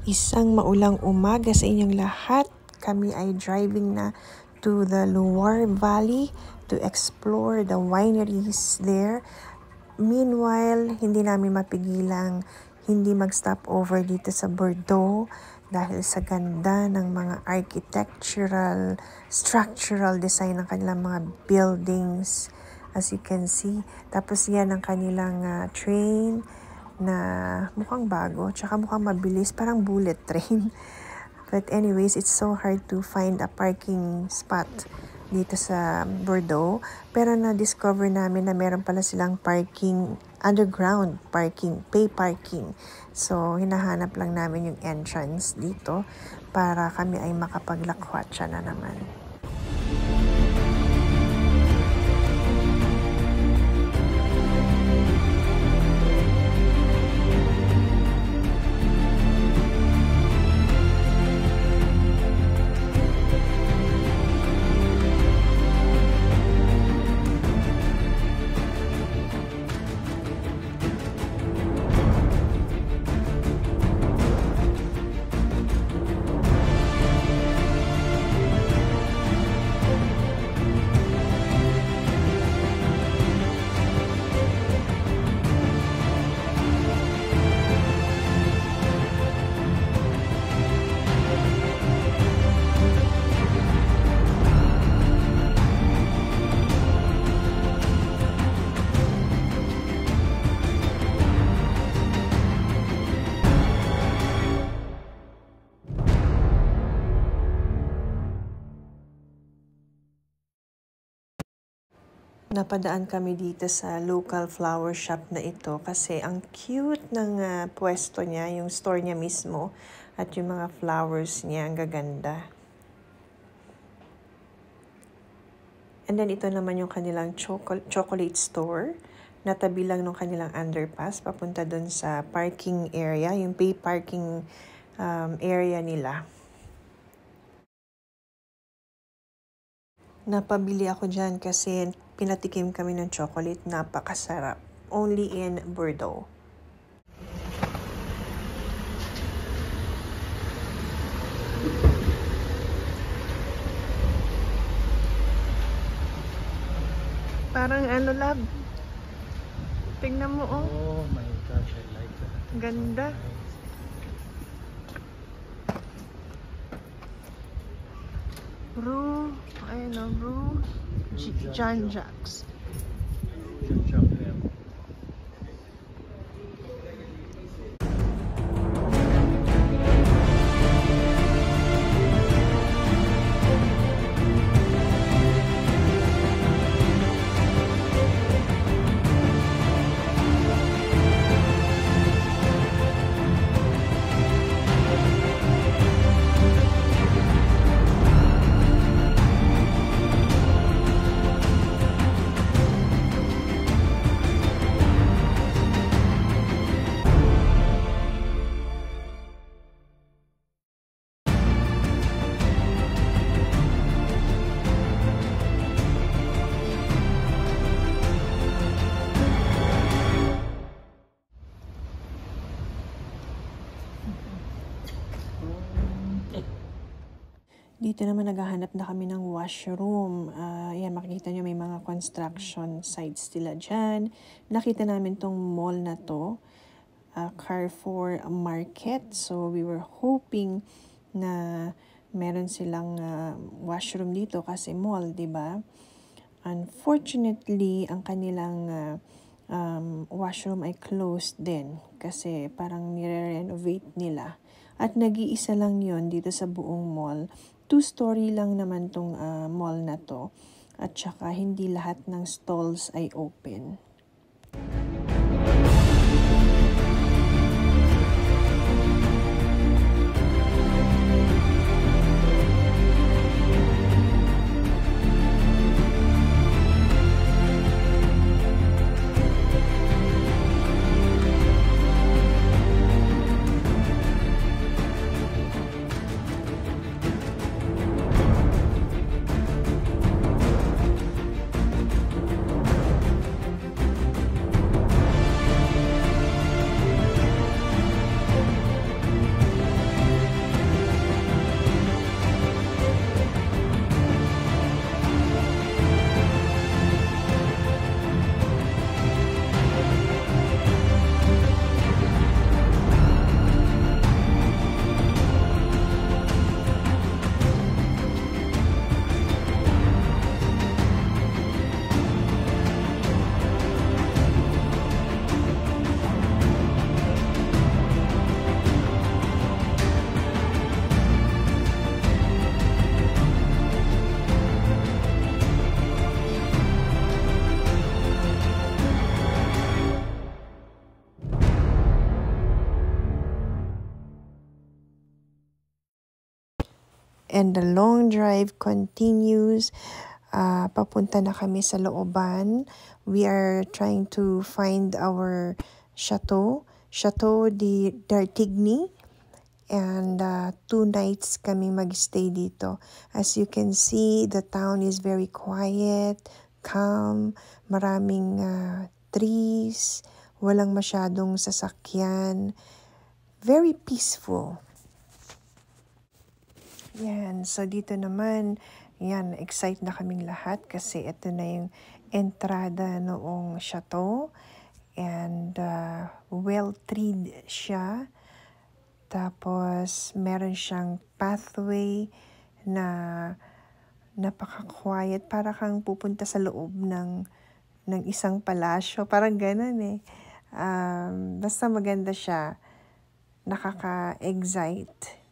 Isang maulang umaga sa inyong lahat. Kami ay driving na to the Loire Valley to explore the wineries there. Meanwhile, hindi namin mapigilang hindi mag-stop over dito sa Bordeaux dahil sa ganda ng mga architectural, structural design ng kanilang mga buildings, as you can see. Tapos yan ang kanilang train na mukhang bago, tsaka mukhang mabilis, parang bullet train. But anyways, it's so hard to find a parking spot dito sa Bordeaux. Pero na-discover namin na meron pala silang parking, underground parking, pay parking. So, hinahanap lang namin yung entrance dito para kami ay makapaglakwatsa na naman. Napadaan kami dito sa local flower shop na ito kasi ang cute ng pwesto niya, yung store niya mismo, at yung mga flowers niya, ang gaganda. And then ito naman yung kanilang chocolate store, na tabi lang ng kanilang underpass, papunta dun sa parking area, yung pay parking area nila. Napabili ako dyan kasi pinatikim kami ng chocolate, napakasarap. Only in Bordeaux. Parang ano, lab. Tingnan mo, oh. Oh my gosh, I like that. Ganda. Rue, ayun o, Rue Jean-Jacques. Dito naman naghahanap na kami ng washroom. Yan, makikita nyo may mga construction sites sila dyan. Nakita namin tong mall na to, Carrefour Market. So we were hoping na meron silang washroom dito kasi mall, diba? Unfortunately, ang kanilang washroom ay closed din kasi parang nire-renovate nila. At nag-iisa lang yon dito sa buong mall. 2-story lang naman tong mall na to. At saka hindi lahat ng stalls ay open. And the long drive continues. Papunta na kami sa looban. We are trying to find our chateau, Chateau d'Artigny. And 2 nights kami magstay dito. As you can see, the town is very quiet, calm, maraming trees, walang masyadong sasakyan. Very peaceful. Yan, so dito naman, yan, excited na kaming lahat kasi ito na yung entrada noong chateau. And well-treed siya. Tapos, meron siyang pathway na napaka-quiet. Para kang pupunta sa loob ng isang palasyo. Parang ganun eh. Basta maganda siya. Nakaka-excite.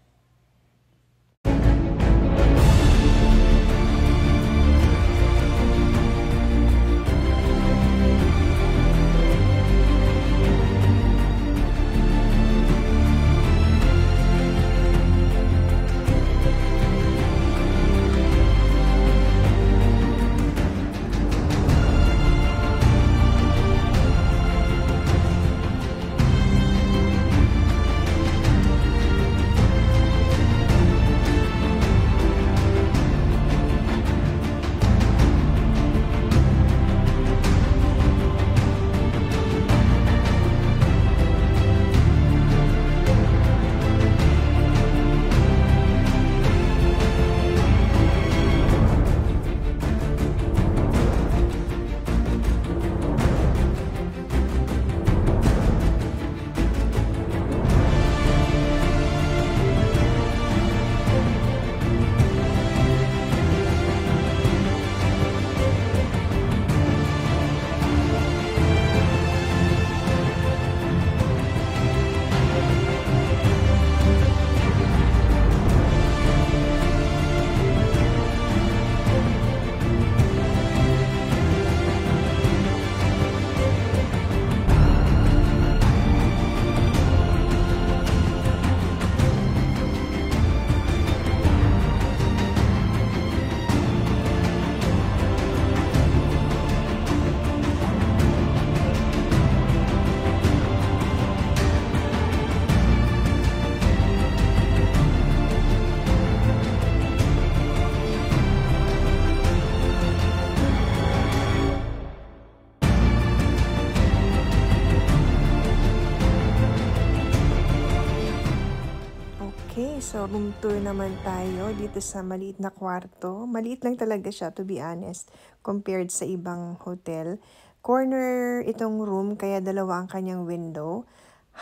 Okay, so room tour naman tayo dito sa maliit na kwarto. Maliit lang talaga siya, to be honest, compared sa ibang hotel. Corner itong room, kaya dalawa ang kanyang window.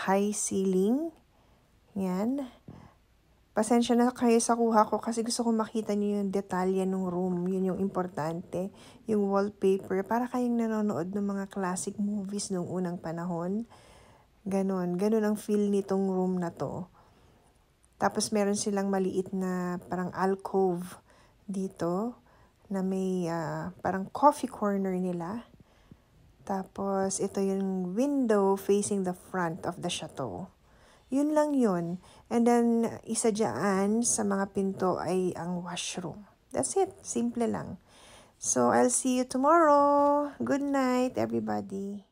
High ceiling. Yan. Pasensya na kayo sa kuha ko kasi gusto ko makita niyo yung detalye ng room. Yun yung importante. Yung wallpaper. Para kayong nanonood ng mga classic movies noong unang panahon. Ganon. Ganon ang feel nitong room na to. Tapos meron silang maliit na parang alcove dito na may parang coffee corner nila. Tapos ito yung window facing the front of the chateau. Yun lang yun. And then isa dyan sa mga pinto ay ang washroom. That's it. Simple lang. So I'll see you tomorrow. Good night everybody.